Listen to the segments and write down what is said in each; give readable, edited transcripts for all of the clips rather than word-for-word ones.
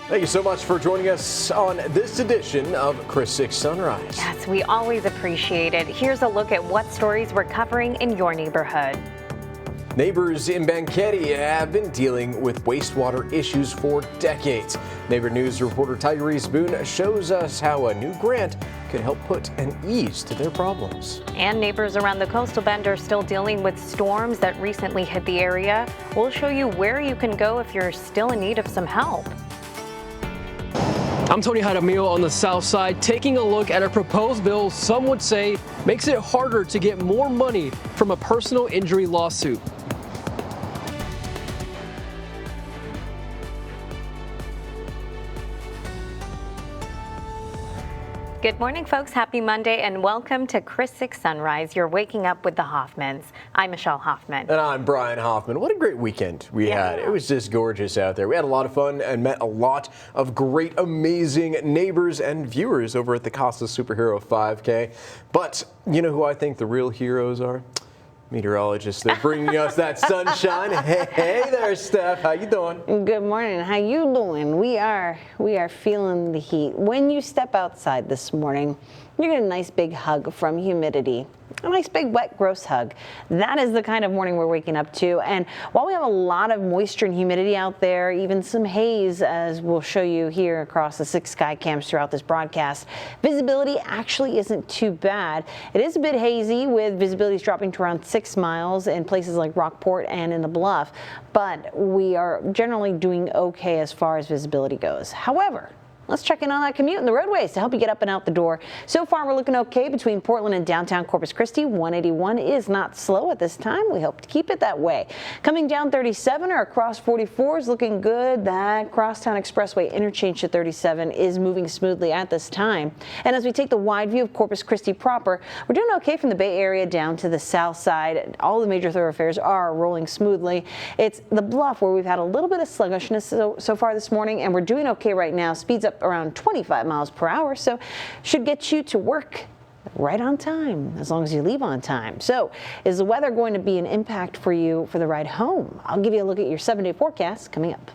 Thank you so much for joining us on this edition of Chris 6 Sunrise. Yes, we always appreciate it. Here's a look at what stories we're covering in your neighborhood. Neighbors in Banquetti have been dealing with wastewater issues for decades. Neighbor News reporter Tyrese Boone shows us how a new grant could help put an ease to their problems. And neighbors around the coastal bend are still dealing with storms that recently hit the area. We'll show you where you can go if you're still in need of some help. I'm Tony Jaramillo on the south side, taking a look at a proposed bill some would say makes it harder to get more money from a personal injury lawsuit. Good morning, folks. Happy Monday and welcome to Chris 6 Sunrise. You're waking up with the Hoffmans. I'm Michelle Hoffman. And I'm Brian Hoffman. What a great weekend we had. It was just gorgeous out there. We had a lot of fun and met a lot of great, amazing neighbors and viewers over at the Casa Superhero 5K. But you know who I think the real heroes are? Meteorologists. They're bringing us that sunshine. Hey there, Steph. How you doing? Good morning. How you doing? We are feeling the heat. When you step outside this morning, you get a nice big hug from humidity. A nice big wet gross hug. That is the kind of morning we're waking up to. And while we have a lot of moisture and humidity out there, even some haze, as we'll show you here across the 6 sky cams throughout this broadcast, visibility actually isn't too bad. It is a bit hazy with visibility dropping to around 6 miles in places like Rockport and in the Bluff, but we are generally doing okay as far as visibility goes. However, let's check in on that commute and the roadways to help you get up and out the door. So far, we're looking okay between Portland and downtown Corpus Christi. 181 is not slow at this time. We hope to keep it that way. Coming down 37 or across 44 is looking good. That Crosstown Expressway interchange to 37 is moving smoothly at this time. And as we take the wide view of Corpus Christi proper, we're doing okay from the Bay Area down to the south side. All the major thoroughfares are rolling smoothly. It's the Bluff where we've had a little bit of sluggishness so far this morning, and we're doing okay right now. Speeds up around 25 miles per hour, so should get you to work right on time, as long as you leave on time. So is the weather going to be an impact for you for the ride home? I'll give you a look at your 7-day forecast coming up.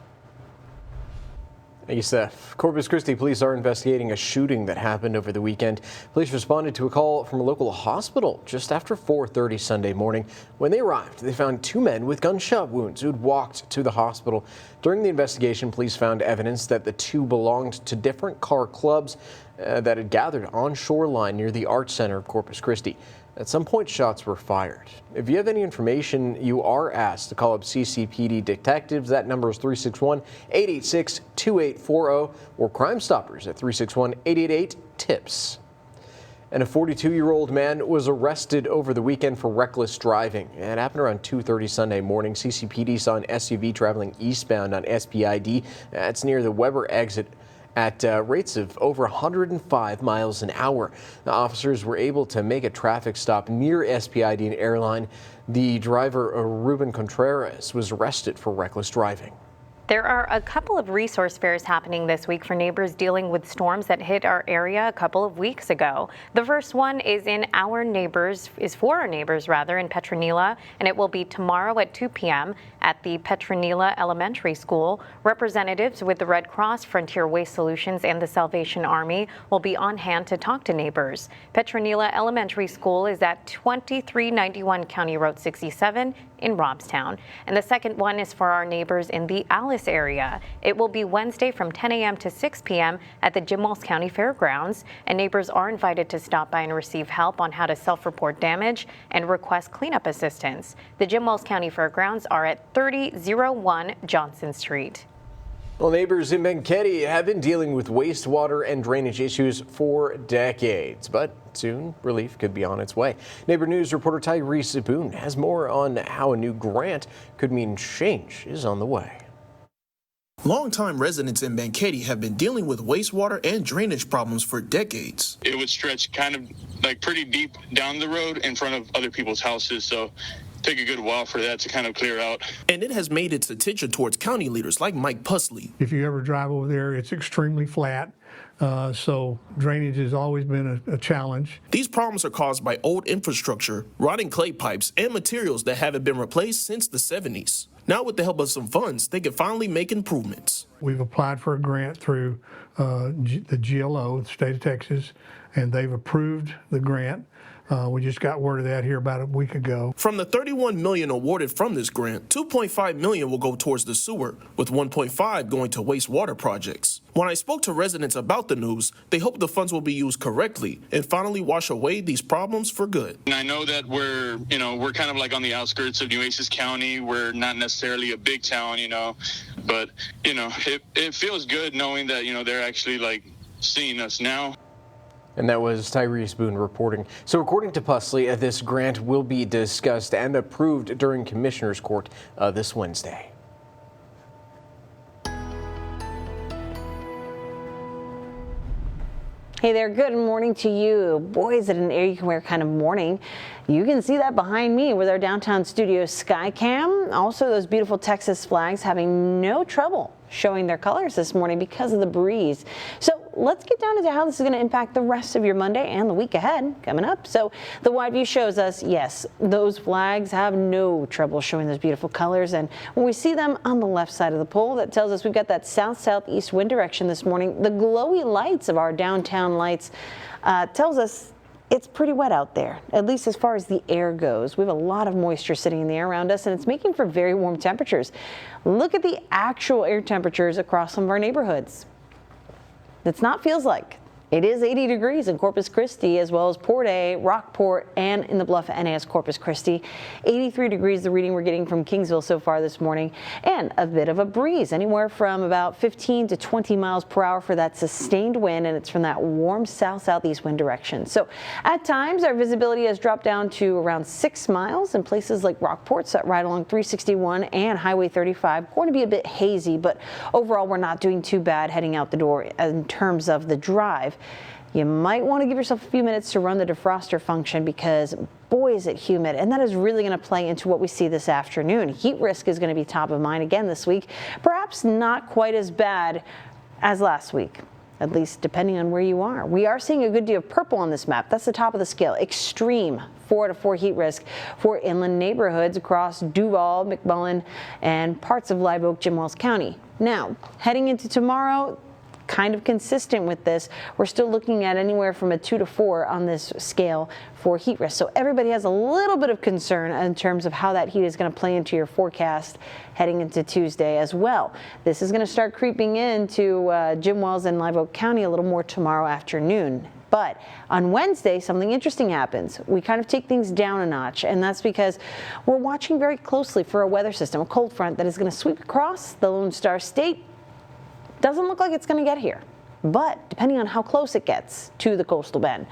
Thank you, Steph. Corpus Christi police are investigating a shooting that happened over the weekend. Police responded to a call from a local hospital just after 4:30 Sunday morning. When they arrived, they found 2 men with gunshot wounds who had walked to the hospital. During the investigation, police found evidence that the 2 belonged to different car clubs that had gathered on shoreline near the Arts Center of Corpus Christi. At some point, shots were fired. If you have any information, you are asked to call up CCPD detectives. That number is 361-886-2840 or Crime Stoppers at 361-888-TIPS. And a 42-year-old man was arrested over the weekend for reckless driving. It happened around 2:30 Sunday morning. CCPD saw an SUV traveling eastbound on SPID. That's near the Weber exit at rates of over 105 miles an hour. The officers were able to make a traffic stop near SPID and Airline. The driver, Ruben Contreras, was arrested for reckless driving. There are a couple of resource fairs happening this week for neighbors dealing with storms that hit our area a couple of weeks ago. The first one is for our neighbors in Petronila, and it will be tomorrow at 2 p.m. at the Petronila Elementary School. Representatives with the Red Cross, Frontier Waste Solutions, and the Salvation Army will be on hand to talk to neighbors. Petronila Elementary School is at 2391 County Road 67 in Robstown. And the second one is for our neighbors in the Alice area. It will be Wednesday from 10 a.m. to 6 p.m. at the Jim Walls County Fairgrounds, and neighbors are invited to stop by and receive help on how to self-report damage and request cleanup assistance. The Jim Walls County Fairgrounds are at 3001 Johnson Street. Well, neighbors in Banquetti have been dealing with wastewater and drainage issues for decades, but soon relief could be on its way. Neighbor News reporter Tyrese Boone has more on how a new grant could mean change is on the way. Longtime residents in Banquetti have been dealing with wastewater and drainage problems for decades. It would stretch kind of like pretty deep down the road in front of other people's houses, so take a good while for that to kind of clear out. And it has made its attention towards county leaders like Mike Pusley. If you ever drive over there, it's extremely flat. So drainage has always been a challenge. These problems are caused by old infrastructure, rotting clay pipes, and materials that haven't been replaced since the 70s. Now with the help of some funds, they can finally make improvements. We've applied for a grant through the GLO, the state of Texas, and they've approved the grant. We just got word of that here about a week ago. From the $31 million awarded from this grant, $2.5 million will go towards the sewer, with $1.5 going to wastewater projects. When I spoke to residents about the news, they hope the funds will be used correctly and finally wash away these problems for good. And I know that we're kind of like on the outskirts of Nueces County. We're not necessarily a big town, but, it feels good knowing that, they're actually like seeing us now. And that was Tyrese Boone reporting. So according to Pusley, this grant will be discussed and approved during Commissioner's Court this Wednesday. Hey there, good morning to you. Boy, is it an air you can wear kind of morning. You can see that behind me with our downtown studio Skycam. Also, those beautiful Texas flags having no trouble showing their colors this morning because of the breeze. So let's get down into how this is going to impact the rest of your Monday and the week ahead coming up. So the wide view shows us, yes, those flags have no trouble showing those beautiful colors. And when we see them on the left side of the pole, that tells us we've got that south-southeast wind direction this morning. The glowy lights of our downtown lights tells us it's pretty wet out there, at least as far as the air goes. We have a lot of moisture sitting in the air around us, and it's making for very warm temperatures. Look at the actual air temperatures across some of our neighborhoods. It's not feels like. It is 80 degrees in Corpus Christi, as well as Port A, Rockport, and in the Bluff NAS Corpus Christi. 83 degrees, the reading we're getting from Kingsville so far this morning, and a bit of a breeze, anywhere from about 15 to 20 miles per hour for that sustained wind, and it's from that warm south-southeast wind direction. So at times, our visibility has dropped down to around 6 miles in places like Rockport, so right along 361 and Highway 35. Going to be a bit hazy, but overall, we're not doing too bad heading out the door in terms of the drive. You might want to give yourself a few minutes to run the defroster function because boy is it humid, and that is really going to play into what we see this afternoon. Heat risk is going to be top of mind again this week, perhaps not quite as bad as last week, at least depending on where you are. We are seeing a good deal of purple on this map. That's the top of the scale. Extreme 4 to 4 heat risk for inland neighborhoods across Duval, McMullen, and parts of Live Oak, Jim Wells County. Now, heading into tomorrow, kind of consistent with this, we're still looking at anywhere from a 2 to 4 on this scale for heat risk. So everybody has a little bit of concern in terms of how that heat is going to play into your forecast heading into Tuesday as well. This is going to start creeping into Jim Wells and Live Oak County a little more tomorrow afternoon. But on Wednesday, something interesting happens. We kind of take things down a notch, and that's because we're watching very closely for a weather system, a cold front that is going to sweep across the Lone Star State. Doesn't look like it's going to get here, but depending on how close it gets to the coastal bend,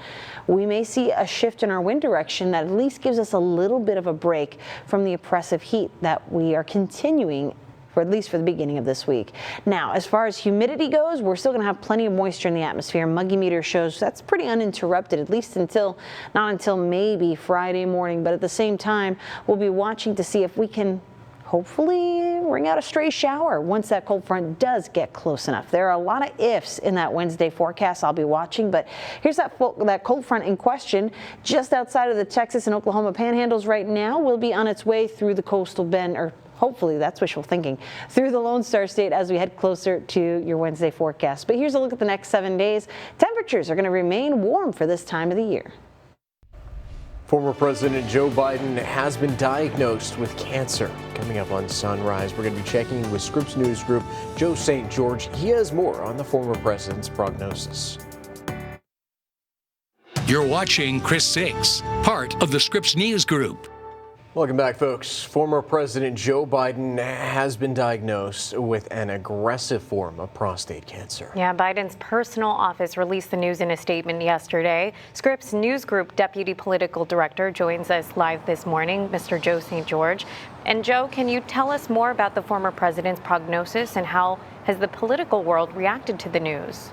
we may see a shift in our wind direction that at least gives us a little bit of a break from the oppressive heat that we are continuing for at least for the beginning of this week. Now, as far as humidity goes, we're still going to have plenty of moisture in the atmosphere. Muggy meter shows that's pretty uninterrupted, at least not until maybe Friday morning. But at the same time, we'll be watching to see if we can hopefully ring out a stray shower once that cold front does get close enough. There are a lot of ifs in that Wednesday forecast I'll be watching, but here's that cold front in question just outside of the Texas and Oklahoma panhandles right now. Will be on its way through the coastal bend, or hopefully that's wishful thinking, through the Lone Star State as we head closer to your Wednesday forecast. But here's a look at the next 7 days. Temperatures are going to remain warm for this time of the year. Former President Joe Biden has been diagnosed with cancer. Coming up on Sunrise, we're going to be checking with Scripps News Group Joe St. George. He has more on the former president's prognosis. You're watching Chris 6, part of the Scripps News Group. Welcome back, folks. Former President Joe Biden has been diagnosed with an aggressive form of prostate cancer. Yeah, Biden's personal office released the news in a statement yesterday. Scripps News Group Deputy Political Director joins us live this morning, Mr. Joe St. George. And Joe, can you tell us more about the former president's prognosis and how has the political world reacted to the news?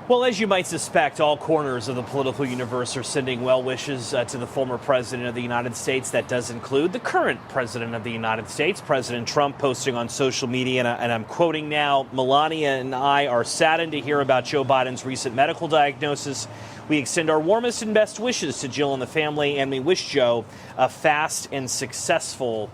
Well, as you might suspect, all corners of the political universe are sending well wishes to the former president of the United States. That does include the current president of the United States, President Trump, posting on social media, and I'm quoting now, "Melania and I are saddened to hear about Joe Biden's recent medical diagnosis. We extend our warmest and best wishes to Jill and the family, and we wish Joe a fast and successful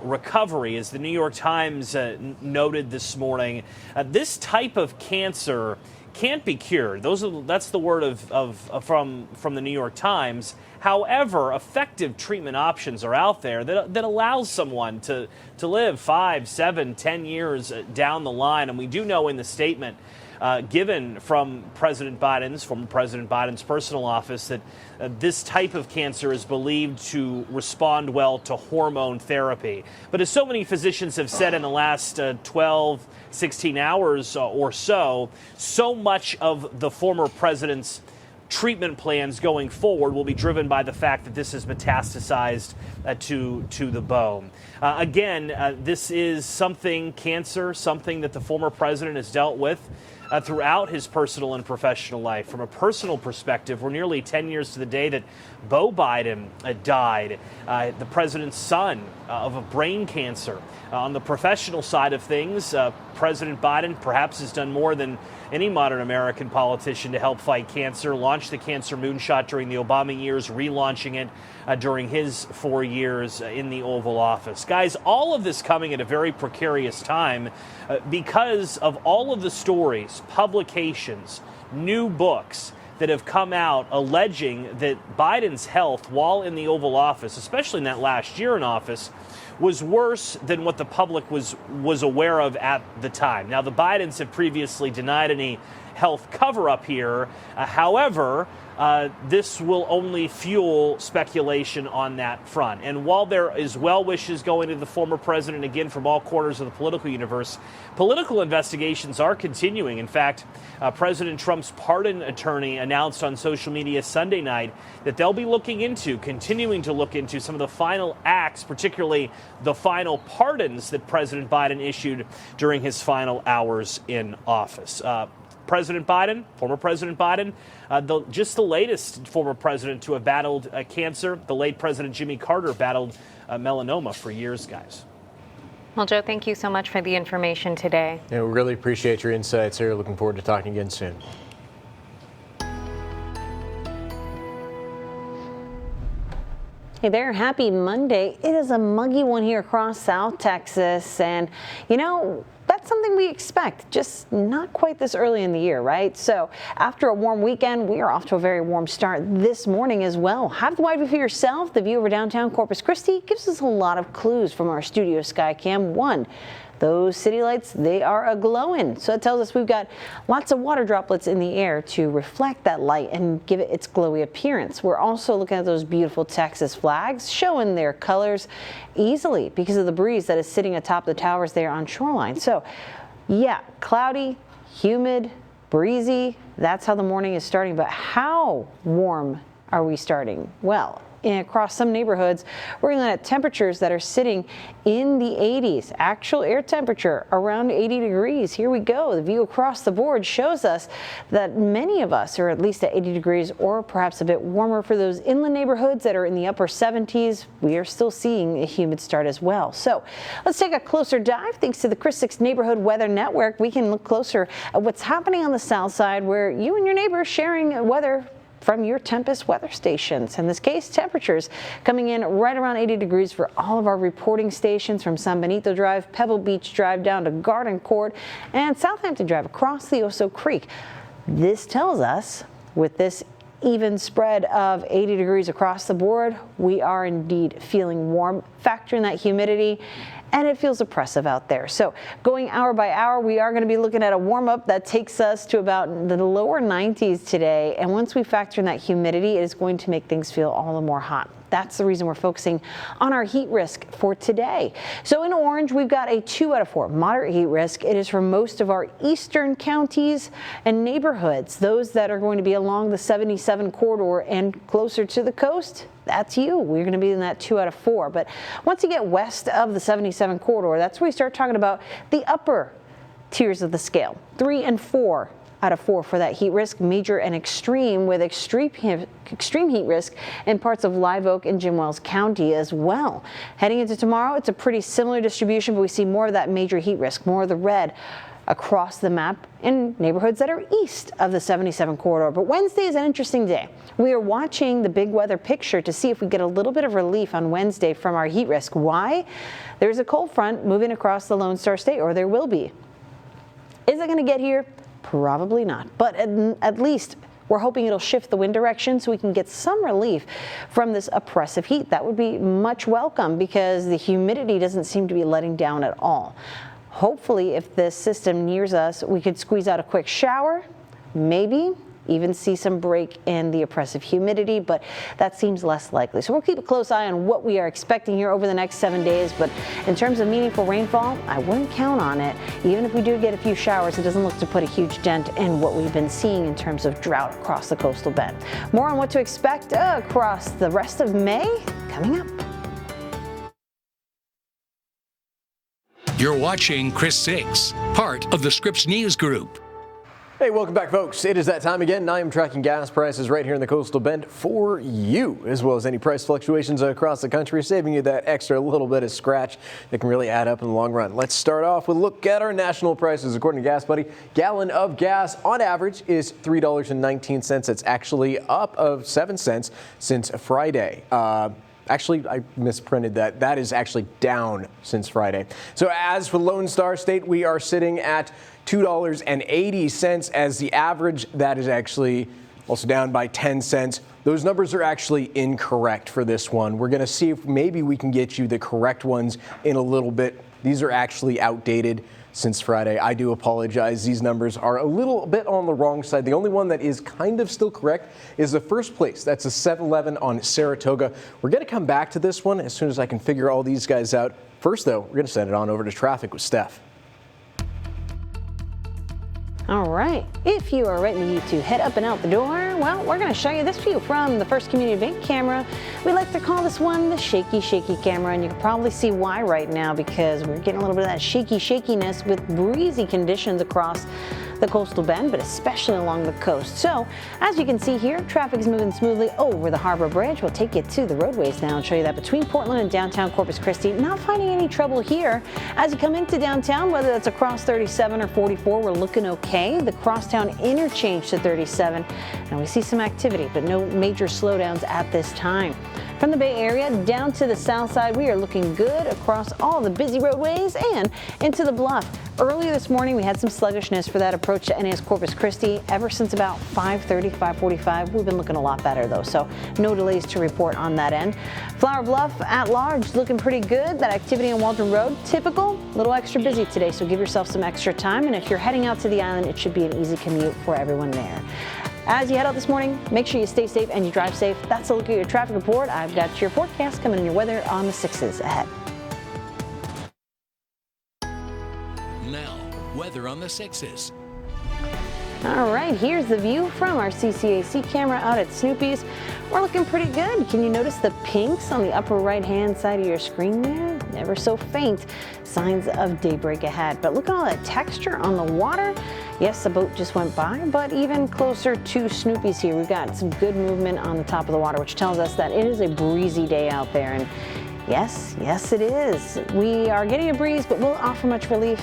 recovery. As the New York Times noted this morning, this type of cancer can't be cured. That's the word from the New York Times. However, effective treatment options are out there that allows someone to live 5, 7, 10 years down the line. And we do know in the statement given from former President Biden's personal office that this type of cancer is believed to respond well to hormone therapy. But as so many physicians have said in the last 12, 16 hours or so much of the former president's treatment plans going forward will be driven by the fact that this is metastasized to the bone. This is cancer, something that the former president has dealt with throughout his personal and professional life. From a personal perspective, we're nearly 10 years to the day that Beau Biden died, the president's son, of a brain cancer. On the professional side of things, President Biden perhaps has done more than any modern American politician to help fight cancer, launched the cancer moonshot during the Obama years, relaunching it during his 4 years in the Oval Office. Guys, all of this coming at a very precarious time because of all of the stories, publications, new books that have come out alleging that Biden's health while in the Oval Office, especially in that last year in office, was worse than what the public was aware of at the time. Now, the Bidens have previously denied any health cover-up here. However, this will only fuel speculation on that front. And while there is well wishes going to the former president, again, from all corners of the political universe, political investigations are continuing. In fact, President Trump's pardon attorney announced on social media Sunday night that they'll be continuing to look into some of the final acts, particularly the final pardons that President Biden issued during his final hours in office. President Biden, former President Biden, just the latest former president to have battled cancer. The late President Jimmy Carter battled melanoma for years, guys. Well, Joe, thank you so much for the information today. Yeah, we really appreciate your insights here. Looking forward to talking again soon. Hey there, happy Monday. It is a muggy one here across South Texas, and that's something we expect, just not quite this early in the year, right? So after a warm weekend, we are off to a very warm start this morning as well. Have the wide view for yourself. The view over downtown Corpus Christi gives us a lot of clues from our studio Skycam. One, those city lights, they are a-glowing. So it tells us we've got lots of water droplets in the air to reflect that light and give it its glowy appearance. We're also looking at those beautiful Texas flags showing their colors easily because of the breeze that is sitting atop the towers there on Shoreline. So yeah, cloudy, humid, breezy. That's how the morning is starting. But how warm are we starting? Well, across some neighborhoods, we're looking at temperatures that are sitting in the 80s. Actual air temperature around 80 degrees. Here we go. The view across the board shows us that many of us are at least at 80 degrees or perhaps a bit warmer. For those inland neighborhoods that are in the upper 70s, we are still seeing a humid start as well. So let's take a closer dive. Thanks to the Chris 6 Neighborhood Weather Network, we can look closer at what's happening on the south side where you and your neighbors sharing weather from your Tempest weather stations. In this case, temperatures coming in right around 80 degrees for all of our reporting stations from San Benito Drive, Pebble Beach Drive down to Garden Court, and Southampton Drive across the Oso Creek. This tells us with this even spread of 80 degrees across the board, we are indeed feeling warm. Factor in that humidity, and it feels oppressive out there. So going hour by hour, we are going to be looking at a warm up that takes us to about the lower 90s today. And once we factor in that humidity, it is going to make things feel all the more hot. That's the reason we're focusing on our heat risk for today. So in orange, we've got a 2 out of 4 moderate heat risk. It is for most of our eastern counties and neighborhoods, those that are going to be along the 77 corridor and closer to the coast. That's you. We're going to be in that 2 out of 4. But once you get west of the 77 corridor, that's where we start talking about the upper tiers of the scale. 3 and 4 out of 4 for that heat risk, major and extreme, with extreme heat risk in parts of Live Oak and Jim Wells County as well. Heading into tomorrow, it's a pretty similar distribution, but we see more of that major heat risk, more of the red across the map in neighborhoods that are east of the 77 corridor. But Wednesday is an interesting day. We are watching the big weather picture to see if we get a little bit of relief on Wednesday from our heat risk. Why? There's a cold front moving across the Lone Star State, or there will be. Is it going to get here? Probably not. But at least we're hoping it'll shift the wind direction so we can get some relief from this oppressive heat. That would be much welcome because the humidity doesn't seem to be letting down at all. Hopefully, if this system nears us, we could squeeze out a quick shower, maybe even see some break in the oppressive humidity, but that seems less likely. So we'll keep a close eye on what we are expecting here over the next 7 days. But in terms of meaningful rainfall, I wouldn't count on it. Even if we do get a few showers, it doesn't look to put a huge dent in what we've been seeing in terms of drought across the coastal bend. More on what to expect across the rest of May coming up. You're watching Chris 6, part of the Scripps News Group. Hey, welcome back, folks. It is that time again. I am tracking gas prices right here in the Coastal Bend for you, as well as any price fluctuations across the country, saving you that extra little bit of scratch that can really add up in the long run. Let's start off with a look at our national prices. According to Gas Buddy, gallon of gas on average is $3.19. It's actually up of 7 cents since Friday. Actually, I misprinted that. That is actually down since Friday. So as for Lone Star State, we are sitting at $2.80 as the average. That is actually also down by 10 cents. Those numbers are actually incorrect for this one. We're going to see if maybe we can get you the correct ones in a little bit. These are actually outdated since Friday. I do apologize. These numbers are a little bit on the wrong side. The only one that is kind of still correct is the first place. That's a 7-Eleven on Saratoga. We're going to come back to this one as soon as I can figure all these guys out. First, though, we're going to send it on over to traffic with Steph. All right, if you are ready to head up and out the door, well, we're going to show you this view from the First Community Bank camera. We like to call this one the shaky camera, and you can probably see why right now because we're getting a little bit of that shakiness with breezy conditions across the coastal bend, but especially along the coast. So as you can see here, traffic is moving smoothly over the Harbor Bridge. We'll take you to the roadways now and show you that between Portland and downtown Corpus Christi. Not finding any trouble here. As you come into downtown, whether that's across 37 or 44, we're looking okay. The crosstown interchange to 37, and we see some activity, but no major slowdowns at this time. From the Bay Area down to the south side, we are looking good across all the busy roadways and into the Bluff. Earlier this morning, we had some sluggishness for that approach to NAS Corpus Christi. Ever since about 5:30, 5:45, we've been looking a lot better though, so no delays to report on that end. Flower Bluff at large looking pretty good. That activity on Waldron Road, typical, a little extra busy today, so give yourself some extra time. And if you're heading out to the island, it should be an easy commute for everyone there. As you head out this morning, make sure you stay safe and you drive safe. That's a look at your traffic report. I've got your forecast coming in your weather on the 6s ahead. Now, weather on the 6s. All right, here's the view from our CCAC camera out at Snoopy's. We're looking pretty good. Can you notice the pinks on the upper right-hand side of your screen there? Never so faint. Signs of daybreak ahead. But look at all that texture on the water. Yes, the boat just went by, but even closer to Snoopy's here, we've got some good movement on the top of the water, which tells us that it is a breezy day out there. And yes, it is. We are getting a breeze, but will it offer much relief?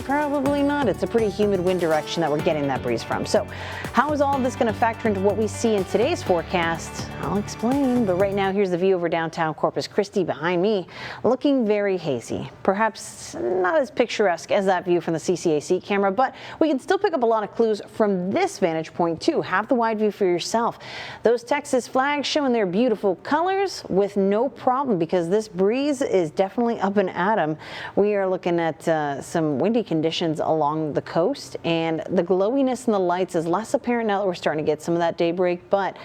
Probably not. It's a pretty humid wind direction that we're getting that breeze from. So how is all of this going to factor into what we see in today's forecast? I'll explain, but right now here's the view over downtown Corpus Christi behind me, looking very hazy. Perhaps not as picturesque as that view from the CCAC camera, but we can still pick up a lot of clues from this vantage point too. Have the wide view for yourself. Those Texas flags showing their beautiful colors with no problem because this breeze is definitely up and at 'em. We are looking at some windy conditions along the coast, and the glowiness in the lights is less apparent now that we're starting to get some of that daybreak, but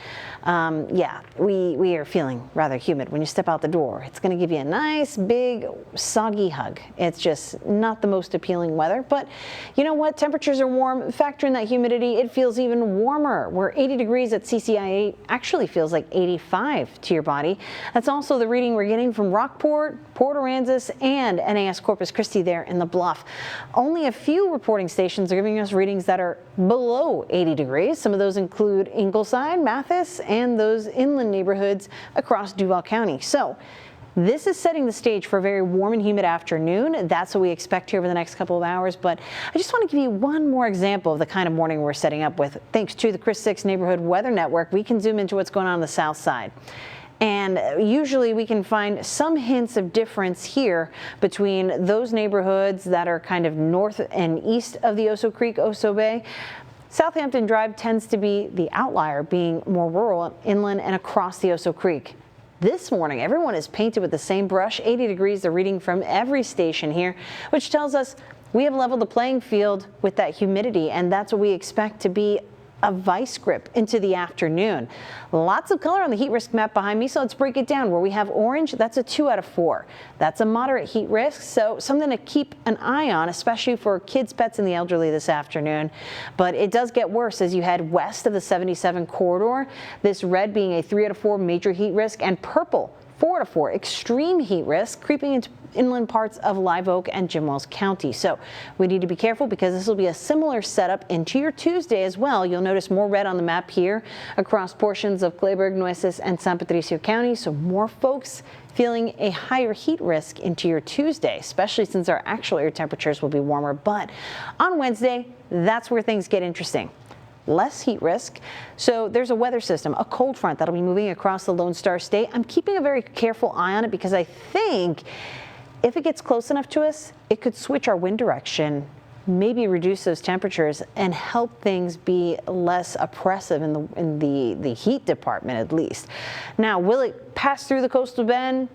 yeah, we are feeling rather humid when you step out the door. It's going to give you a nice big soggy hug. It's just not the most appealing weather, but you know what? Temperatures are warm. Factor in that humidity, it feels even warmer. Where 80 degrees at CCIA actually feels like 85 to your body. That's also the reading we're getting from Rockport, Port Aransas, and NAS Corpus Christi there in the Bluff. Only a few reporting stations are giving us readings that are below 80 degrees. Some of those include Ingleside, Mathis, and those inland neighborhoods across Duval County. So This is setting the stage for a very warm and humid afternoon. That's what we expect here over the next couple of hours. But I just want to give you one more example of the kind of morning we're setting up with. Thanks to the Chris 6 Neighborhood Weather Network, we can zoom into what's going on the south side. And usually we can find some hints of difference here between those neighborhoods that are kind of north and east of the Oso Creek, Oso Bay. Southampton Drive tends to be the outlier, being more rural, inland, and across the Oso Creek. This morning, everyone is painted with the same brush. 80 degrees, the reading from every station here, which tells us we have leveled the playing field with that humidity, and that's what we expect to be a vice grip into the afternoon. Lots of color on the heat risk map behind me, so let's break it down. Where we have orange, that's a 2 out of 4. That's a moderate heat risk, so something to keep an eye on, especially for kids, pets, and the elderly this afternoon. But it does get worse as you head west of the 77 corridor. This red being a 3 out of 4 major heat risk, and purple 4 out of 4 extreme heat risk creeping into inland parts of Live Oak and Jim Wells County. So we need to be careful because this will be a similar setup into your Tuesday as well. You'll notice more red on the map here across portions of Clayburgh, Nueces, and San Patricio County. So more folks feeling a higher heat risk into your Tuesday, especially since our actual air temperatures will be warmer. But on Wednesday, that's where things get interesting. Less heat risk. So there's a weather system, a cold front that'll be moving across the Lone Star State. I'm keeping a very careful eye on it because I think if it gets close enough to us, it could switch our wind direction, maybe reduce those temperatures and help things be less oppressive in the heat department at least. Now, will it pass through the coastal bend?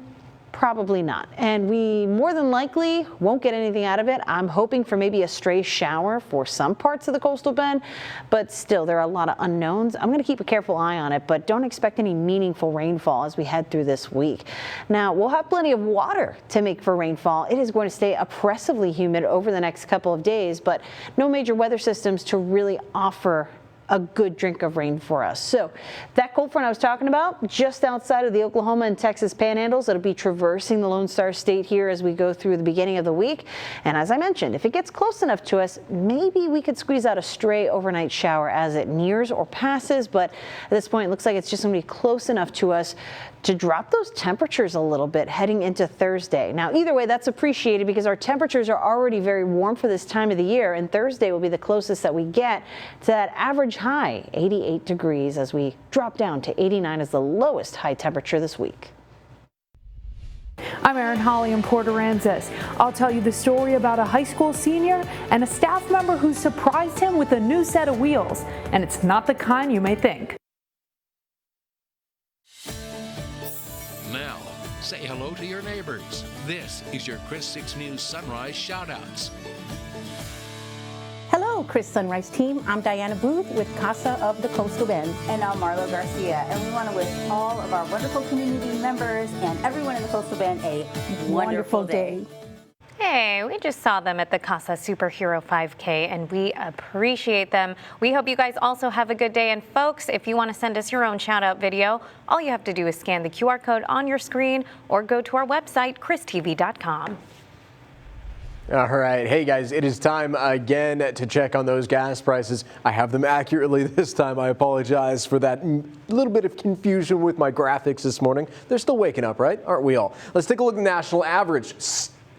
Probably not. And we more than likely won't get anything out of it. I'm hoping for maybe a stray shower for some parts of the coastal bend, but still there are a lot of unknowns. I'm going to keep a careful eye on it, but don't expect any meaningful rainfall as we head through this week. Now, we'll have plenty of water to make for rainfall. It is going to stay oppressively humid over the next couple of days, but no major weather systems to really offer a good drink of rain for us. So that cold front I was talking about, just outside of the Oklahoma and Texas panhandles, it'll be traversing the Lone Star State here as we go through the beginning of the week. And as I mentioned, if it gets close enough to us, maybe we could squeeze out a stray overnight shower as it nears or passes. But at this point, it looks like it's just going to be close enough to us to drop those temperatures a little bit heading into Thursday. Now, either way, that's appreciated because our temperatures are already very warm for this time of the year, and Thursday will be the closest that we get to that average high, 88 degrees, as we drop down to 89 as the lowest high temperature this week. I'm Erin Holly in Port Aransas. I'll tell you the story about a high school senior and a staff member who surprised him with a new set of wheels, and it's not the kind you may think. Now, say hello to your neighbors. This is your Chris 6 News Sunrise Shoutouts. Hello, Chris Sunrise team. I'm Diana Booth with Casa of the Coastal Bend. And I'm Marlo Garcia. And we want to wish all of our wonderful community members and everyone in the Coastal Bend a wonderful day. Hey, we just saw them at the Casa Superhero 5K and we appreciate them. We hope you guys also have a good day. And folks, if you want to send us your own shout out video, all you have to do is scan the QR code on your screen or go to our website, christv.com. All right. Hey, guys, it is time again to check on those gas prices. I have them accurately this time. I apologize for that little bit of confusion with my graphics this morning. They're still waking up, right? Aren't we all? Let's take a look at the national average.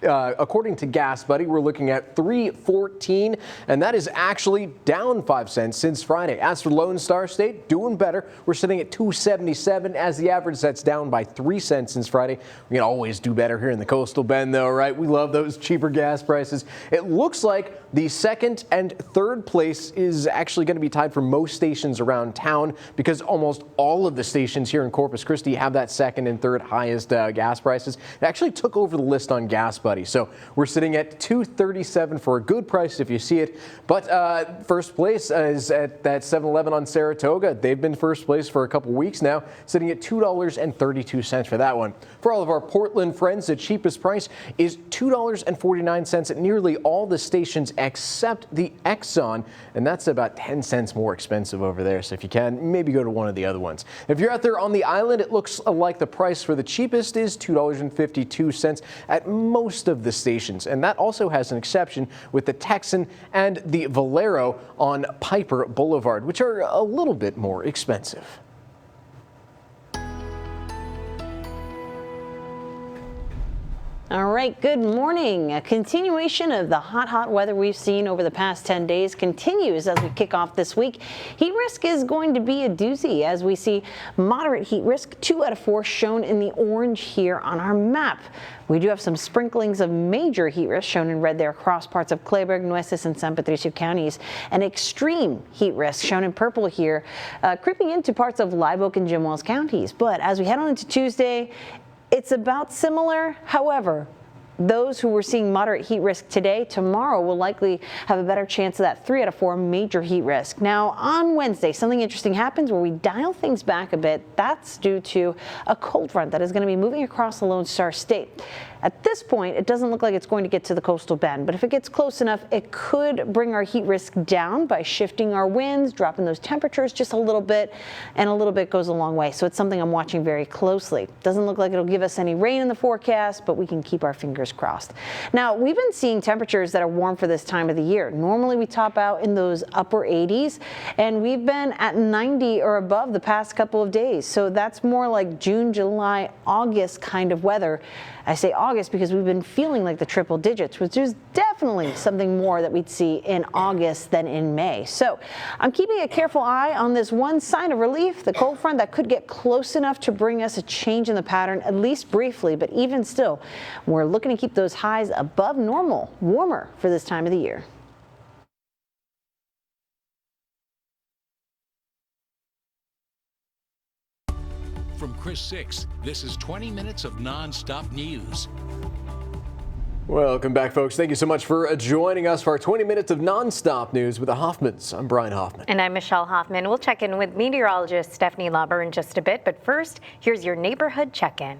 According to Gas Buddy, we're looking at $3.14, and that is actually down 5 cents since Friday. As for Lone Star State, doing better. We're sitting at $2.77 as the average. That's down by 3 cents since Friday. We can always do better here in the Coastal Bend, though, right? We love those cheaper gas prices. It looks like the second and third place is actually going to be tied for most stations around town because almost all of the stations here in Corpus Christi have that second and third highest gas prices. It actually took over the list on Gas Buddy. So we're sitting at $2.37 for a good price if you see it. But first place is at that 7-Eleven on Saratoga. They've been first place for a couple weeks now, sitting at $2.32 for that one. For all of our Portland friends, the cheapest price is $2.49 at nearly all the stations except the Exxon, and that's about 10 cents more expensive over there. So if you can, maybe go to one of the other ones. If you're out there on the island, it looks like the price for the cheapest is $2.52 at most of the stations, and that also has an exception with the Texan and the Valero on Piper Boulevard, which are a little bit more expensive. All right, good morning. A continuation of the hot weather we've seen over the past 10 days continues as we kick off this week. Heat risk is going to be a doozy as we see moderate heat risk, 2 out of 4 shown in the orange here on our map. We do have some sprinklings of major heat risk shown in red there across parts of Kleberg, Nueces, and San Patricio counties, and extreme heat risk shown in purple here, creeping into parts of Live Oak and Jim Wells counties. But as we head on into Tuesday, it's about similar. However, those who were seeing moderate heat risk today, tomorrow will likely have a better chance of that 3 out of 4 major heat risk. Now, on Wednesday, something interesting happens where we dial things back a bit. That's due to a cold front that is going to be moving across the Lone Star State. At this point, it doesn't look like it's going to get to the coastal bend, but if it gets close enough, it could bring our heat risk down by shifting our winds, dropping those temperatures just a little bit, and a little bit goes a long way. So it's something I'm watching very closely. Doesn't look like it'll give us any rain in the forecast, but we can keep our fingers crossed. Now, we've been seeing temperatures that are warm for this time of the year. Normally, we top out in those upper 80s, and we've been at 90 or above the past couple of days. So that's more like June, July, August kind of weather. I say August because we've been feeling like the triple digits, which is definitely something more that we'd see in August than in May. So I'm keeping a careful eye on this one sign of relief, the cold front that could get close enough to bring us a change in the pattern, at least briefly, but even still, we're looking to keep those highs above normal, warmer for this time of the year. From Chris 6, this is 20 minutes of non-stop news. Welcome back, folks. Thank you so much for joining us for our 20 minutes of non-stop news with the Hoffmans. I'm Brian Hoffman. And I'm Michelle Hoffman. We'll check in with meteorologist Stephanie Lauber in just a bit. But first, here's your neighborhood check-in.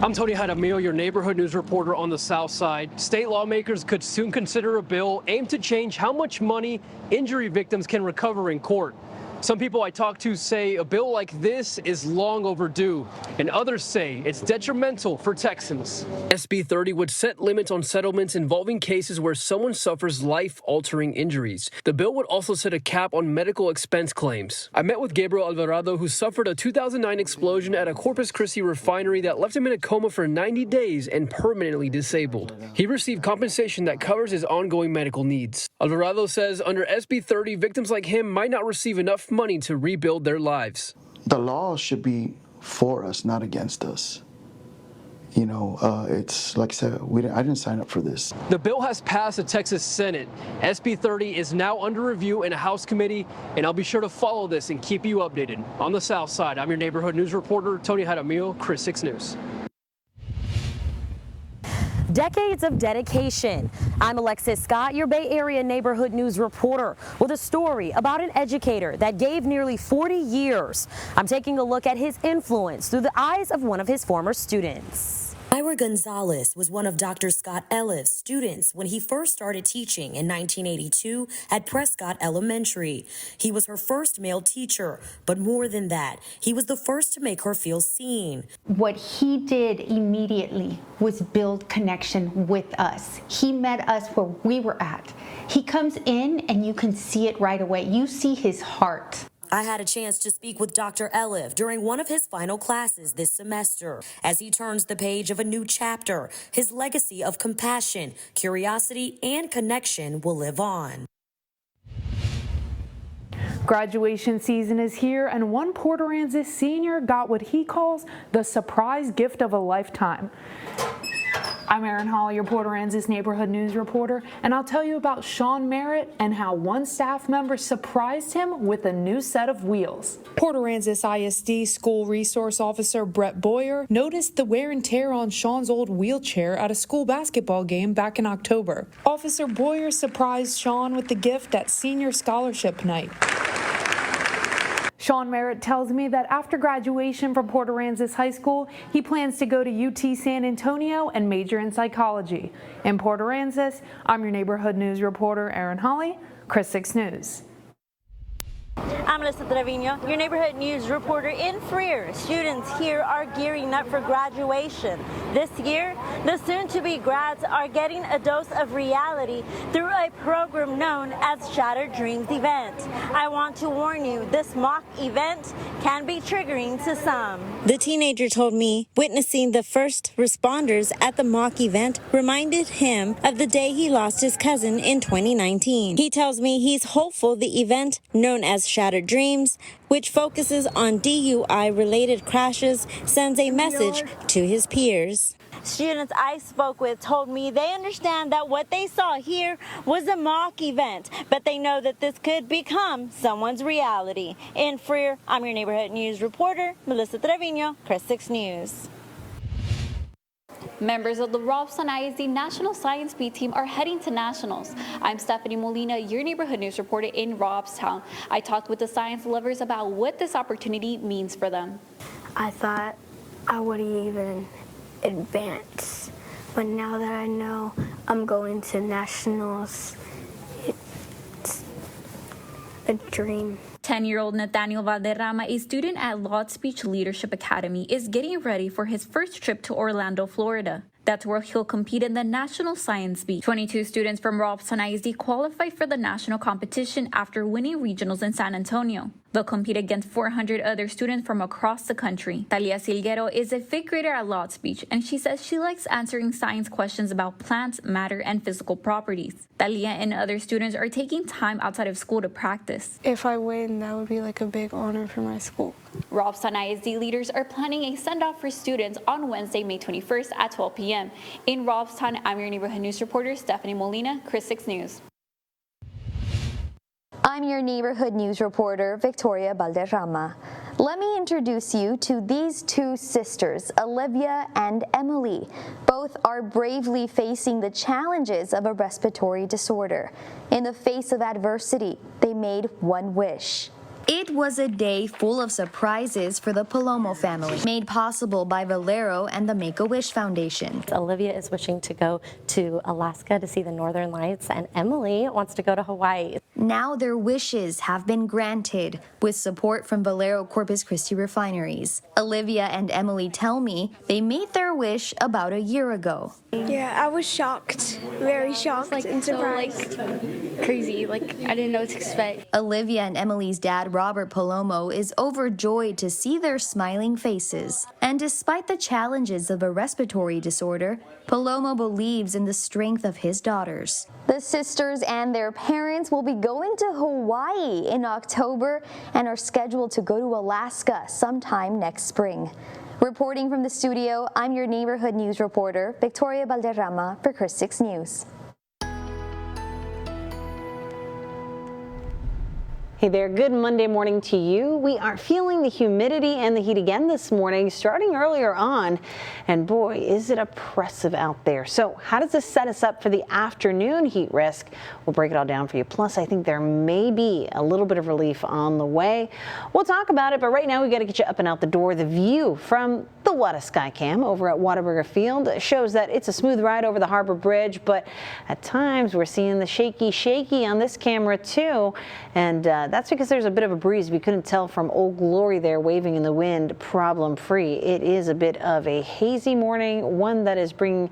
I'm Tony Jaramillo, your neighborhood news reporter on the South Side. State lawmakers could soon consider a bill aimed to change how much money injury victims can recover in court. Some people I talk to say a bill like this is long overdue, and others say it's detrimental for Texans. SB 30 would set limits on settlements involving cases where someone suffers life-altering injuries. The bill would also set a cap on medical expense claims. I met with Gabriel Alvarado, who suffered a 2009 explosion at a Corpus Christi refinery that left him in a coma for 90 days and permanently disabled. He received compensation that covers his ongoing medical needs. Alvarado says under SB 30, victims like him might not receive enough money to rebuild their lives. The law should be for us, not against us. You know, it's like I said, I didn't sign up for this. The bill has passed the Texas Senate. SB 30 is now under review in a House committee, and I'll be sure to follow this and keep you updated. On the South Side, I'm your neighborhood news reporter, Tony Jaramillo, Chris 6 News. Decades of dedication. I'm Alexis Scott, your Bay Area neighborhood news reporter, with a story about an educator that gave nearly 40 years. I'm taking a look at his influence through the eyes of one of his former students. Ira Gonzalez was one of Dr. Scott Elliff's students when he first started teaching in 1982 at Prescott Elementary. He was her first male teacher, but more than that, he was the first to make her feel seen. What he did immediately was build connection with us. He met us where we were at. He comes in and you can see it right away. You see his heart. I had a chance to speak with Dr. Elliff during one of his final classes this semester. As he turns the page of a new chapter, his legacy of compassion, curiosity, and connection will live on. Graduation season is here, and one Port Aransas senior got what he calls the surprise gift of a lifetime. I'm Erin Hawley, your Port Aransas neighborhood news reporter, and I'll tell you about Sean Merritt and how one staff member surprised him with a new set of wheels. Port Aransas ISD School Resource Officer Brett Boyer noticed the wear and tear on Sean's old wheelchair at a school basketball game back in October. Officer Boyer surprised Sean with the gift at senior scholarship night. Sean Merritt tells me that after graduation from Port Aransas High School, he plans to go to UT San Antonio and major in psychology. In Port Aransas, I'm your neighborhood news reporter, Erin Hawley, Chris 6 News. I'm Melissa Trevino, your neighborhood news reporter in Freer. Students here are gearing up for graduation. This year, the soon-to-be grads are getting a dose of reality through a program known as Shattered Dreams event. I want to warn you, this mock event can be triggering to some. The teenager told me witnessing the first responders at the mock event reminded him of the day he lost his cousin in 2019. He tells me he's hopeful the event, known as Shattered Dreams, which focuses on DUI-related crashes, sends a message to his peers. Students I spoke with told me they understand that what they saw here was a mock event, but they know that this could become someone's reality. In Freer, I'm your neighborhood news reporter, Melissa Trevino, Chris 6 News. Members of the Robstown ISD National Science Beat team are heading to nationals. I'm Stephanie Molina, your neighborhood news reporter in Robstown. I talked with the science lovers about what this opportunity means for them. I thought I wouldn't even advance, but now that I know I'm going to nationals, it's a dream. 10-year-old Nathaniel Valderrama, a student at Loud Speech Leadership Academy, is getting ready for his first trip to Orlando, Florida. That's where he'll compete in the National Science Beat. 22 students from Robstown ISD qualified for the national competition after winning regionals in San Antonio. They'll compete against 400 other students from across the country. Talia Silguero is a fifth grader at Loud Speech, and she says she likes answering science questions about plants, matter, and physical properties. Talia and other students are taking time outside of school to practice. If I win, that would be like a big honor for my school. Robstown ISD leaders are planning a send-off for students on Wednesday, May 21st at 12 p.m. In Robstown, I'm your neighborhood news reporter, Stephanie Molina, Chris 6 News. I'm your neighborhood news reporter, Victoria Valderrama. Let me introduce you to these two sisters, Olivia and Emily. Both are bravely facing the challenges of a respiratory disorder. In the face of adversity, they made one wish. It was a day full of surprises for the Palomo family, made possible by Valero and the Make-A-Wish Foundation. Olivia is wishing to go to Alaska to see the Northern Lights, and Emily wants to go to Hawaii. Now their wishes have been granted with support from Valero Corpus Christi refineries. Olivia and Emily tell me they made their wish about a year ago. Yeah, I was shocked, very shocked and surprised. So, crazy, I didn't know what to expect. Olivia and Emily's dad, Robert Palomo, is overjoyed to see their smiling faces. And despite the challenges of a respiratory disorder, Palomo believes in the strength of his daughters. The sisters and their parents will be going to Hawaii in October and are scheduled to go to Alaska sometime next spring. Reporting from the studio, I'm your neighborhood news reporter, Victoria Valderrama for Chris 6 News. Hey there, good Monday morning to you. We are feeling the humidity and the heat again this morning, starting earlier on, and boy, is it oppressive out there. So how does this set us up for the afternoon heat risk? We'll break it all down for you. Plus, I think there may be a little bit of relief on the way. We'll talk about it, but right now we got to get you up and out the door. The view from the Wata Skycam over at Whataburger Field shows that it's a smooth ride over the Harbor Bridge, but at times we're seeing the shaky on this camera too, and that's because there's a bit of a breeze. We couldn't tell from Old Glory there waving in the wind, problem free. It is a bit of a hazy morning, one that is bringing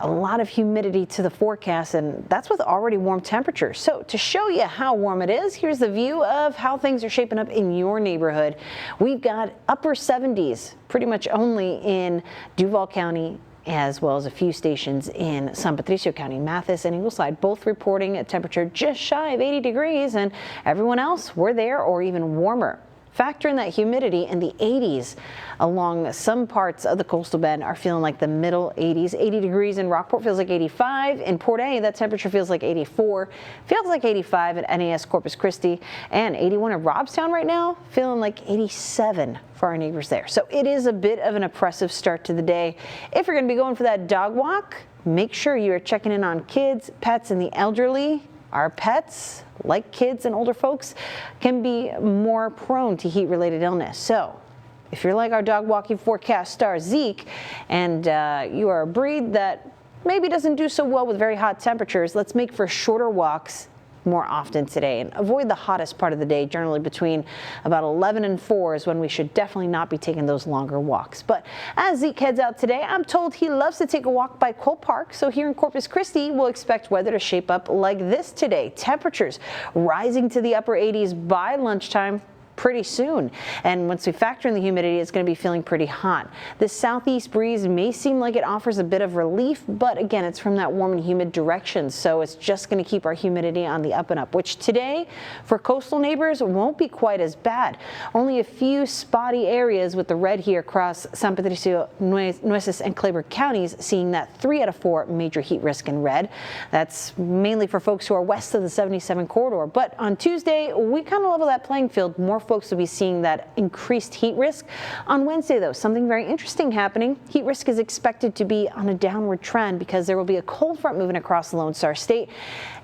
a lot of humidity to the forecast, and that's with already warm temperatures. So to show you how warm it is, here's the view of how things are shaping up in your neighborhood. We've got upper 70s pretty much only in Duval County, as well as a few stations in San Patricio County. Mathis and Ingleside both reporting a temperature just shy of 80 degrees, and everyone else, we're there or even warmer. Factor in that humidity, in the 80s along some parts of the coastal bend are feeling like the middle 80s. 80 degrees in Rockport feels like 85. In Port A, that temperature feels like 84. Feels like 85 at NAS Corpus Christi, and 81 at Robstown right now, feeling like 87 for our neighbors there. So it is a bit of an oppressive start to the day. If you're going to be going for that dog walk, make sure you are checking in on kids, pets, and the elderly. Our pets, like kids and older folks, can be more prone to heat-related illness. So if you're like our dog walking forecast star Zeke, and you are a breed that maybe doesn't do so well with very hot temperatures, let's make for shorter walks more often today. And avoid the hottest part of the day. Generally between about 11 and 4 is when we should definitely not be taking those longer walks. But as Zeke heads out today, I'm told he loves to take a walk by Cole Park. So here in Corpus Christi, we'll expect weather to shape up like this today. Temperatures rising to the upper 80s by lunchtime pretty soon. And once we factor in the humidity, it's going to be feeling pretty hot. This southeast breeze may seem like it offers a bit of relief, but again, it's from that warm and humid direction. So it's just going to keep our humidity on the up and up, which today for coastal neighbors won't be quite as bad. Only a few spotty areas with the red here across San Patricio, Nueces, and Clayburgh counties, seeing that 3 out of 4 major heat risk in red. That's mainly for folks who are west of the 77 corridor. But on Tuesday, we kind of level that playing field. More folks will be seeing that increased heat risk. On Wednesday, though, something very interesting happening. Heat risk is expected to be on a downward trend because there will be a cold front moving across the Lone Star State,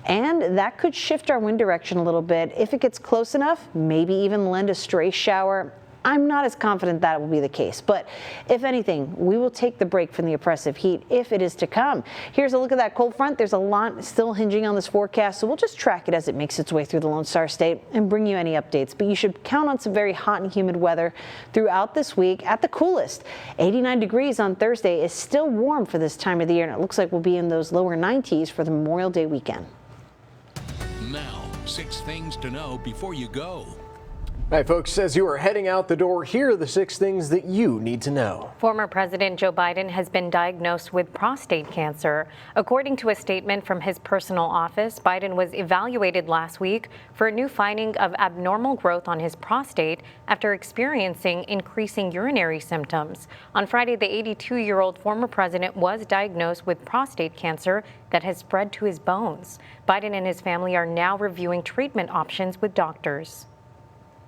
and that could shift our wind direction a little bit. If it gets close enough, maybe even lend a stray shower. I'm not as confident that will be the case, but if anything, we will take the break from the oppressive heat if it is to come. Here's a look at that cold front. There's a lot still hinging on this forecast, so we'll just track it as it makes its way through the Lone Star State and bring you any updates. But you should count on some very hot and humid weather throughout this week. At the coolest, 89 degrees on Thursday is still warm for this time of the year, and it looks like we'll be in those lower 90s for the Memorial Day weekend. Now, 6 things to know before you go. All right, folks, as you are heading out the door, here are the 6 things that you need to know. Former President Joe Biden has been diagnosed with prostate cancer. According to a statement from his personal office, Biden was evaluated last week for a new finding of abnormal growth on his prostate after experiencing increasing urinary symptoms. On Friday, the 82-year-old former president was diagnosed with prostate cancer that has spread to his bones. Biden and his family are now reviewing treatment options with doctors.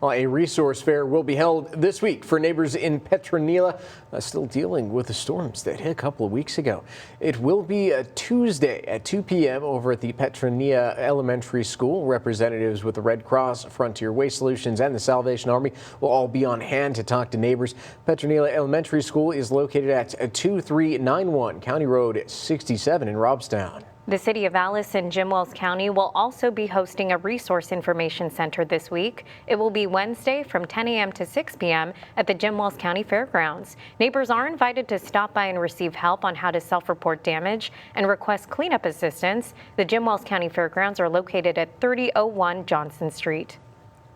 Well, a resource fair will be held this week for neighbors in Petronila still dealing with the storms that hit a couple of weeks ago. It will be a Tuesday at 2 p.m. over at the Petronila Elementary School. Representatives with the Red Cross, Frontier Waste Solutions, and the Salvation Army will all be on hand to talk to neighbors. Petronila Elementary School is located at 2391 County Road 67 in Robstown. The city of Alice in Jim Wells County will also be hosting a resource information center this week. It will be Wednesday from 10 a.m. to 6 p.m. at the Jim Wells County Fairgrounds. Neighbors are invited to stop by and receive help on how to self-report damage and request cleanup assistance. The Jim Wells County Fairgrounds are located at 3001 Johnson Street.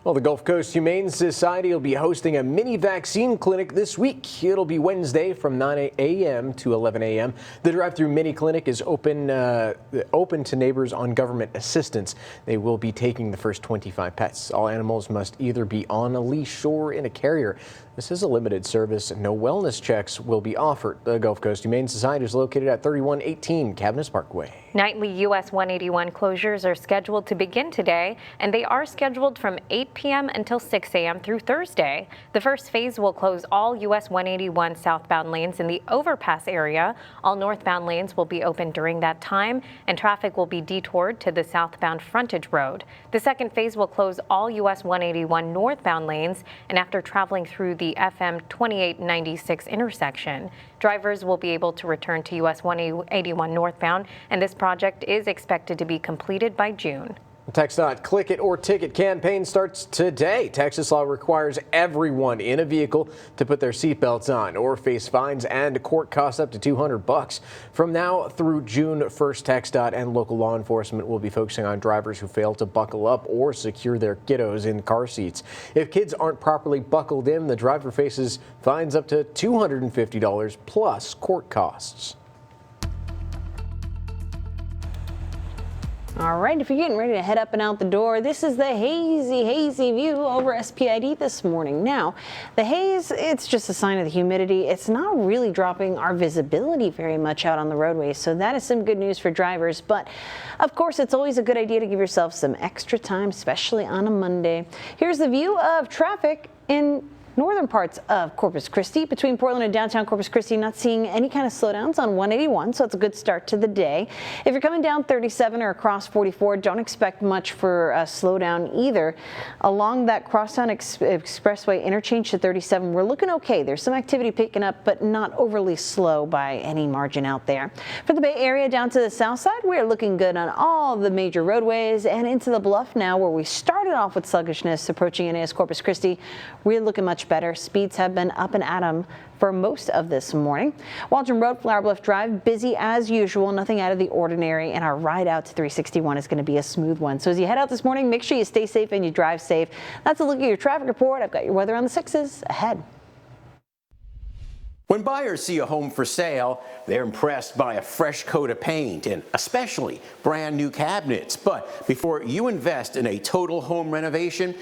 Well, the Gulf Coast Humane Society will be hosting a mini vaccine clinic this week. It'll be Wednesday from 9 a.m. to 11 a.m. The drive-through mini clinic is open to neighbors on government assistance. They will be taking the first 25 pets. All animals must either be on a leash or in a carrier. This is a limited service and no wellness checks will be offered. The Gulf Coast Humane Society is located at 3118 Cabaniss Parkway. Nightly US 181 closures are scheduled to begin today, and they are scheduled from 8 p.m. until 6 a.m. through Thursday. The first phase will close all US 181 southbound lanes in the overpass area. All northbound lanes will be open during that time, and traffic will be detoured to the southbound frontage road. The second phase will close all US 181 northbound lanes, and after traveling through the FM 2896 intersection, drivers will be able to return to US 181 northbound, and this project is expected to be completed by June. The TxDOT Click It or Ticket campaign starts today. Texas law requires everyone in a vehicle to put their seatbelts on or face fines and court costs up to $200. From now through June 1st, TxDOT and local law enforcement will be focusing on drivers who fail to buckle up or secure their kiddos in car seats. If kids aren't properly buckled in, the driver faces fines up to $250 plus court costs. All right, if you're getting ready to head up and out the door, this is the hazy view over SPID this morning. Now, the haze, it's just a sign of the humidity. It's not really dropping our visibility very much out on the roadways, so that is some good news for drivers. But, of course, it's always a good idea to give yourself some extra time, especially on a Monday. Here's the view of traffic in northern parts of Corpus Christi. Between Portland and downtown Corpus Christi, not seeing any kind of slowdowns on 181, so it's a good start to the day. If you're coming down 37 or across 44, don't expect much for a slowdown either. Along that Crosstown Expressway interchange to 37, we're looking okay. There's some activity picking up, but not overly slow by any margin out there. For the Bay Area down to the south side, we're looking good on all the major roadways and into the Bluff now, where we started off with sluggishness approaching NAS Corpus Christi. We're looking much better. Speeds have been up and at 'em for most of this morning. Waldron Road, Flower Bluff Drive, busy as usual, nothing out of the ordinary, and our ride out to 361 is going to be a smooth one. So as you head out this morning, make sure you stay safe and you drive safe. That's a look at your traffic report. I've got your weather on the 6s ahead. When buyers see a home for sale, they're impressed by a fresh coat of paint and especially brand new cabinets. But before you invest in a total home renovation,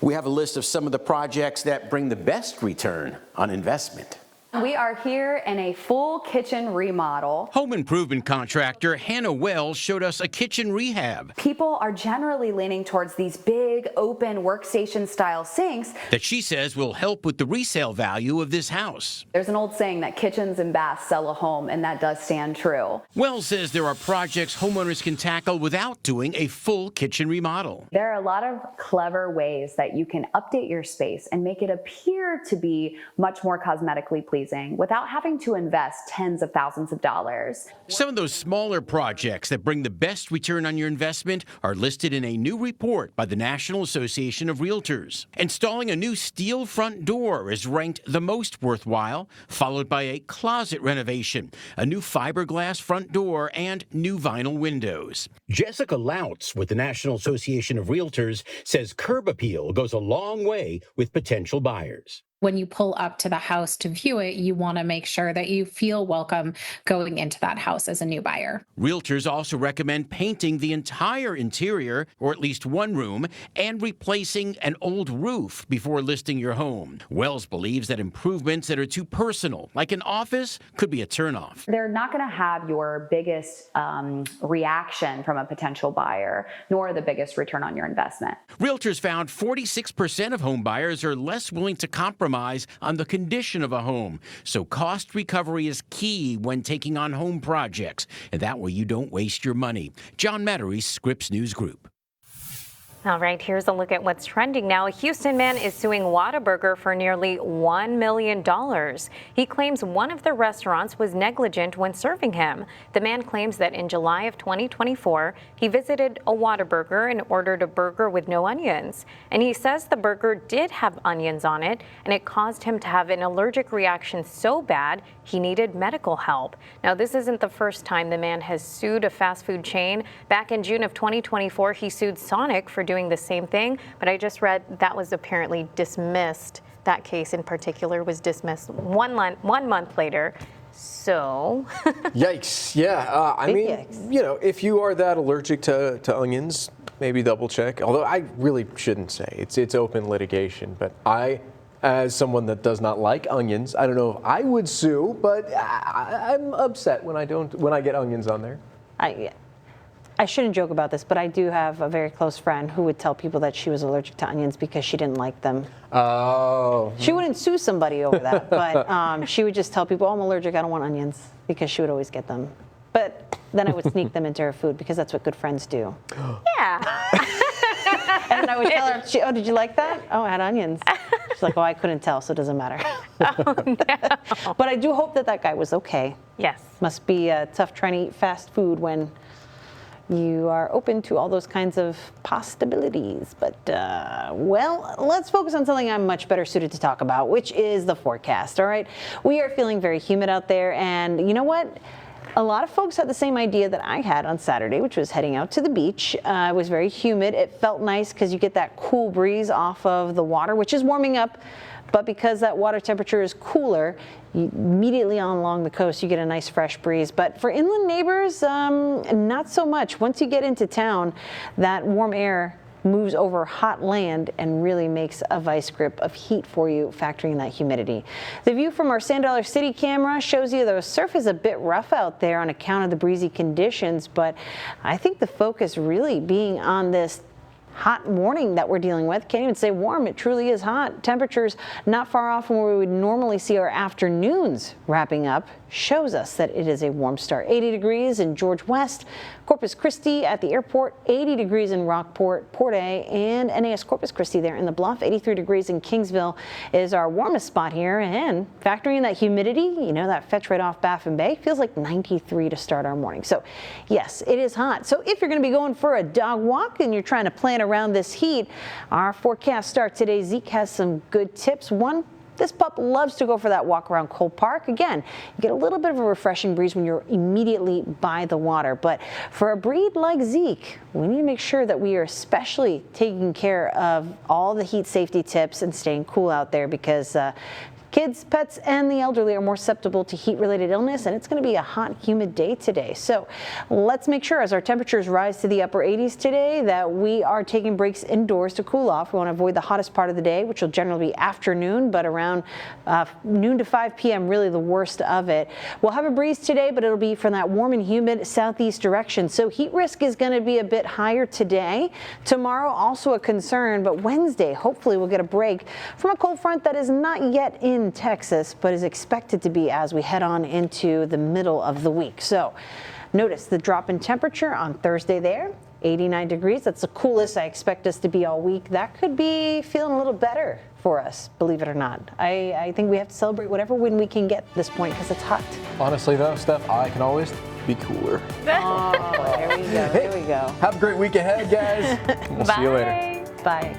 we have a list of some of the projects that bring the best return on investment. We are here in a full kitchen remodel. Home improvement contractor Hannah Wells showed us a kitchen rehab. People are generally leaning towards these big, open workstation style sinks that she says will help with the resale value of this house. There's an old saying that kitchens and baths sell a home, and that does stand true. Wells says there are projects homeowners can tackle without doing a full kitchen remodel. There are a lot of clever ways that you can update your space and make it appear to be much more cosmetically pleasing without having to invest tens of thousands of dollars. Some of those smaller projects that bring the best return on your investment are listed in a new report by the National Association of Realtors. Installing a new steel front door is ranked the most worthwhile, followed by a closet renovation, a new fiberglass front door, and new vinyl windows. Jessica Lautz with the National Association of Realtors says curb appeal goes a long way with potential buyers. When you pull up to the house to view it, you want to make sure that you feel welcome going into that house as a new buyer. Realtors also recommend painting the entire interior, or at least one room, and replacing an old roof before listing your home. Wells believes that improvements that are too personal, like an office, could be a turnoff. They're not going to have your biggest reaction from a potential buyer, nor the biggest return on your investment. Realtors found 46% of home buyers are less willing to compromise on the condition of a home. So cost recovery is key when taking on home projects, and that way you don't waste your money. John Mettery, Scripps News Group. All right, here's a look at what's trending now. A Houston man is suing Whataburger for nearly $1 million. He claims one of the restaurants was negligent when serving him. The man claims that in July of 2024, he visited a Whataburger and ordered a burger with no onions. And he says the burger did have onions on it, and it caused him to have an allergic reaction so bad he needed medical help. Now, this isn't the first time the man has sued a fast food chain. Back in June of 2024, he sued Sonic for doing the same thing, but I just read that was apparently dismissed. That case in particular was dismissed one month later. So yikes. Yeah, I mean, you know, if you are that allergic to onions, maybe double check. Although I really shouldn't say it's open litigation, but I, as someone that does not like onions, I don't know if I would sue, but I'm upset when I get onions on there. I shouldn't joke about this, but I do have a very close friend who would tell people that she was allergic to onions because she didn't like them. Oh. She wouldn't sue somebody over that, but she would just tell people, oh, I'm allergic, I don't want onions, because she would always get them. But then I would sneak them into her food because that's what good friends do. Yeah. And then I would tell her, oh, did you like that? Oh, I had onions. She's like, oh, I couldn't tell, so it doesn't matter. Oh, no. But I do hope that guy was okay. Yes. Must be tough trying to eat fast food when you are open to all those kinds of possibilities. But, well, let's focus on something I'm much better suited to talk about, which is the forecast, all right? We are feeling very humid out there, and you know what? A lot of folks had the same idea that I had on Saturday, which was heading out to the beach. It was very humid. It felt nice because you get that cool breeze off of the water, which is warming up. But because that water temperature is cooler, immediately along the coast, you get a nice fresh breeze. But for inland neighbors, not so much. Once you get into town, that warm air moves over hot land and really makes a vice grip of heat for you, factoring in that humidity. The view from our Sand Dollar City camera shows you the surf is a bit rough out there on account of the breezy conditions, but I think the focus really being on this hot morning that we're dealing with. Can't even say warm, it truly is hot. Temperatures not far off from where we would normally see our afternoons wrapping up. Shows us that it is a warm start. 80 degrees in George West, Corpus Christi at the airport, 80 degrees in Rockport, Port A, and NAS Corpus Christi there in the Bluff. 83 degrees in Kingsville is our warmest spot here. And factoring in that humidity, you know, that fetch right off Baffin Bay, feels like 93 to start our morning. So yes, it is hot. So if you're going to be going for a dog walk and you're trying to plan around this heat, our forecast start today. Zeke has some good tips. One, this pup loves to go for that walk around Cole Park. Again, you get a little bit of a refreshing breeze when you're immediately by the water. But for a breed like Zeke, we need to make sure that we are especially taking care of all the heat safety tips and staying cool out there, because kids, pets, and the elderly are more susceptible to heat-related illness, and it's going to be a hot, humid day today. So let's make sure, as our temperatures rise to the upper 80s today, that we are taking breaks indoors to cool off. We want to avoid the hottest part of the day, which will generally be afternoon, but around noon to 5 p.m., really the worst of it. We'll have a breeze today, but it'll be from that warm and humid southeast direction. So heat risk is going to be a bit higher today. Tomorrow, also a concern, but Wednesday, hopefully we'll get a break from a cold front that is not yet in Texas, but is expected to be as we head on into the middle of the week. So notice the drop in temperature on Thursday there, 89 degrees. That's the coolest I expect us to be all week. That could be feeling a little better for us, believe it or not. I think we have to celebrate whatever win we can get at this point, because it's hot. Honestly though, Steph, I can always be cooler. Oh, there we go. There we go. Have a great week ahead, guys. We'll see you later. Bye.